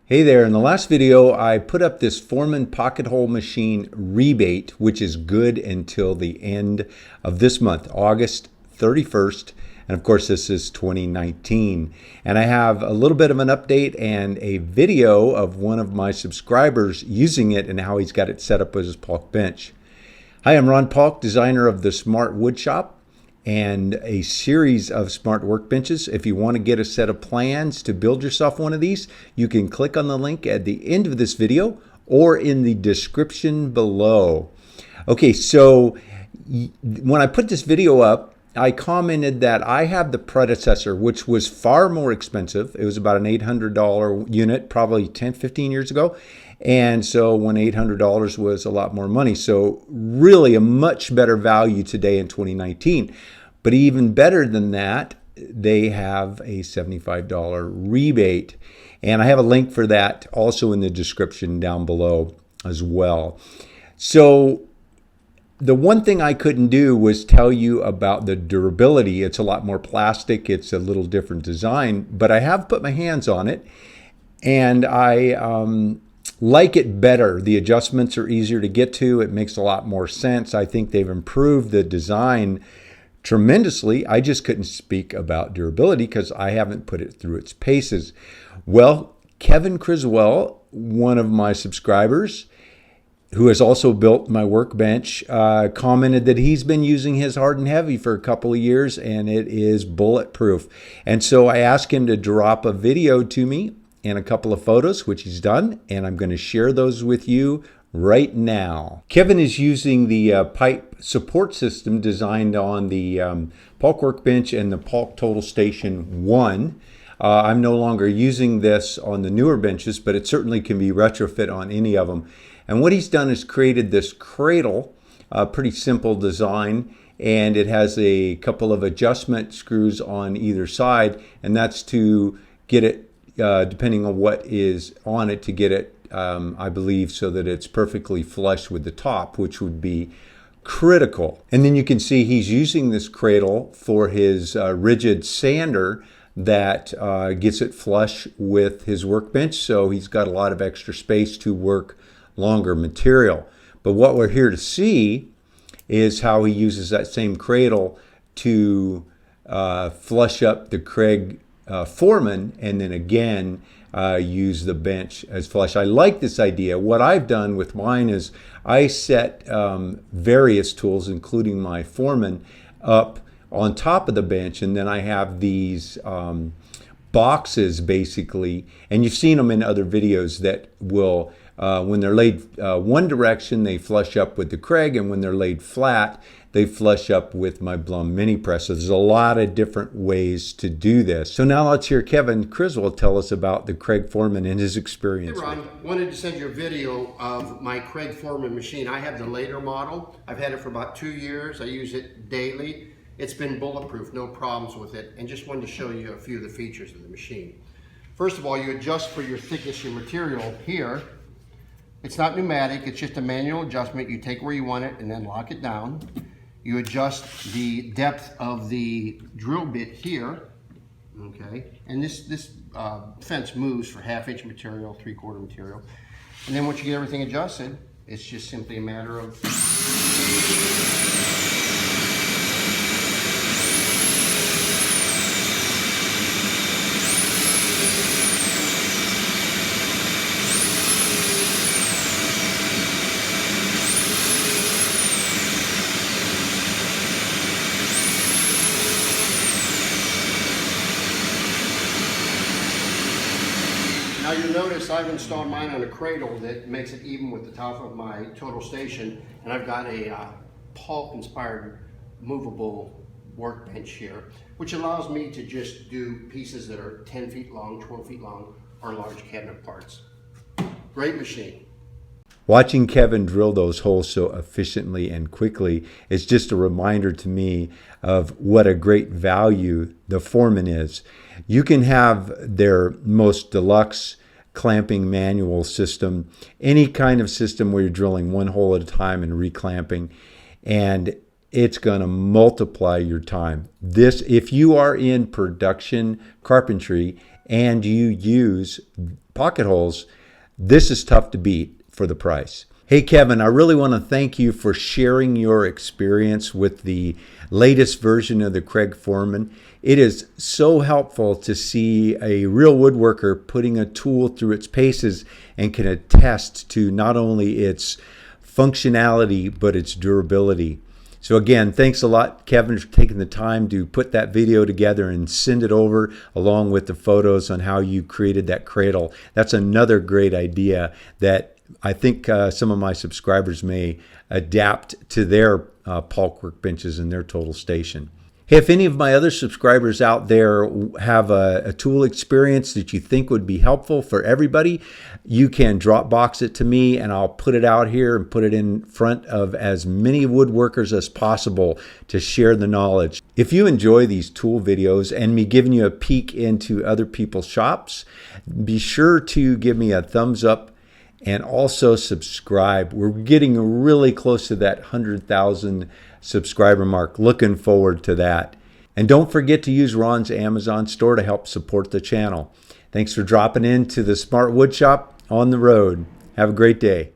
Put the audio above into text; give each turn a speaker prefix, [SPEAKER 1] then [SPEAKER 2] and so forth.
[SPEAKER 1] Hey there, in the last video I put up this Foreman pocket hole machine rebate, which is good until the end of this month, August 31st. And of course this is 2019. And I have a little bit of an update and a video of one of my subscribers using it and how he's got it set up as his Paulk bench. Hi, I'm Ron Paulk, designer of the Smart Wood Shop and a series of smart workbenches. If you want to get a set of plans to build yourself one of these, you can click on the link at the end of this video or in the description below. Okay, so when I put this video up, I commented that I have the predecessor, which was far more expensive. It was about an $800 unit, probably 10, 15 years ago. And so when $800 was a lot more money. So really a much better value today in 2019. But even better than that, they have a $75 rebate. And I have a link for that also in the description down below as well. So the one thing I couldn't do was tell you about the durability. It's a lot more plastic. It's a little different design, but I have put my hands on it and I like it better. The adjustments are easier to get to. It makes a lot more sense. I think they've improved the design tremendously. I just couldn't speak about durability because I haven't put it through its paces. Well, Kevin Criswell, one of my subscribers, who has also built my workbench, commented that he's been using his hard and heavy for a couple of years and it is bulletproof. And so I asked him to drop a video to me and a couple of photos, which he's done, and I'm going to share those with you right now. Kevin is using the pipe support system designed on the Paulk workbench and the Paulk Total Station 1. I'm no longer using this on the newer benches, but it certainly can be retrofit on any of them. And what he's done is created this cradle, a pretty simple design, and it has a couple of adjustment screws on either side, and that's to get it depending on what is on it, to get it, I believe, so that it's perfectly flush with the top, which would be critical. And then you can see he's using this cradle for his rigid sander that gets it flush with his workbench, so he's got a lot of extra space to work longer material. But what we're here to see is how he uses that same cradle to flush up the Kreg Forman, and then again use the bench as flush. I like this idea. What I've done with mine is I set various tools, including my Foreman, up on top of the bench, and then I have these boxes basically, and you've seen them in other videos that will when they're laid one direction, they flush up with the Kreg, and when they're laid flat, they flush up with my Blum mini press. So there's a lot of different ways to do this. So now let's hear Kevin Criswell tell us about the Kreg Forman and his experience.
[SPEAKER 2] Hey Ron, wanted to send you a video of my Kreg Forman machine. I have the later model. I've had it for about 2 years. I use it daily. It's been bulletproof, no problems with it, and just wanted to show you a few of the features of the machine. First of all, you adjust for your thickness of your material here. It's not pneumatic, it's just a manual adjustment. You take where you want it and then lock it down. You adjust the depth of the drill bit here, okay? And this fence moves for 1/2 inch material, 3/4 material. And then once you get everything adjusted, it's just simply a matter of Now you'll notice I've installed mine on a cradle that makes it even with the top of my total station, and I've got a Paulk inspired movable workbench here, which allows me to just do pieces that are 10 feet long, 12 feet long, or large cabinet parts. Great machine.
[SPEAKER 1] Watching Kevin drill those holes so efficiently and quickly is just a reminder to me of what a great value the Foreman is. You can have their most deluxe clamping manual system, any kind of system where you're drilling one hole at a time and reclamping, and it's going to multiply your time. This, if you are in production carpentry and you use pocket holes, this is tough to beat for the price. Hey Kevin, I really want to thank you for sharing your experience with the latest version of the Kreg Foreman. It is so helpful to see a real woodworker putting a tool through its paces and can attest to not only its functionality but its durability. So again, thanks a lot, Kevin, for taking the time to put that video together and send it over along with the photos on how you created that cradle. That's another great idea that I think some of my subscribers may adapt to their Paulk workbenches and their total station. Hey, if any of my other subscribers out there have a tool experience that you think would be helpful for everybody, you can Dropbox it to me and I'll put it out here and put it in front of as many woodworkers as possible to share the knowledge. If you enjoy these tool videos and me giving you a peek into other people's shops, be sure to give me a thumbs up and also subscribe. We're getting really close to that 100,000 subscriber mark. Looking forward to that. And don't forget to use Ron's Amazon store to help support the channel. Thanks for dropping into the Smart Wood Shop on the road. Have a great day.